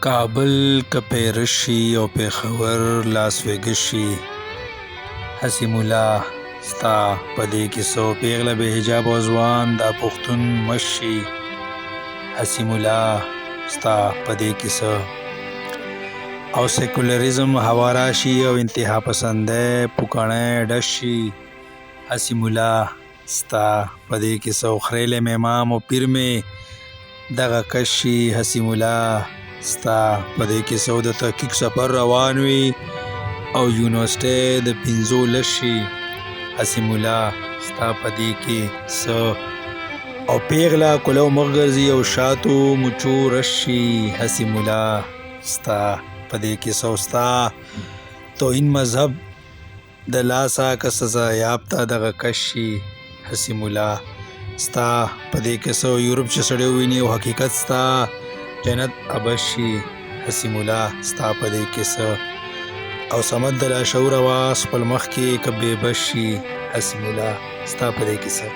کابل که پیرس شي او پېښور لاس ویګس شي، هسې ملا ستا په دې کیسو. پیغله بې حجابه ځوان دا پښتون مشت شي، هسې ملا ستا په دې کیسه. او سیکولریزم هوا راشي او انتها پسندۍ پوکڼۍ ډز شي، هسې ملا ستا په دې کیسه. او خریلی مې امام او پیر مې دغه کس شي، هسې ملا ستا په دې کیسه. د تحقیق سفر روان وي او یونیورسټۍ د 15 شي، هسې ملا ستا په دې کیسه. او پیغله کولو مخ ګرځي او شاتو مچو رش شي، هسې ملا ستا په دې کیسه. او ستا توهین مذهب د لاسه که سزا یافته دغه کس شي، هسې ملا ستا په دې کیسه. یورپ چې سړی وویني او حقیقت ستا جنت ابد شي، هسې ملا ستا په دې کیسه. او صمد د لاشعور اواز خپل مخ کې که بې بس شي، هسې ملا ستا په دې کیسه.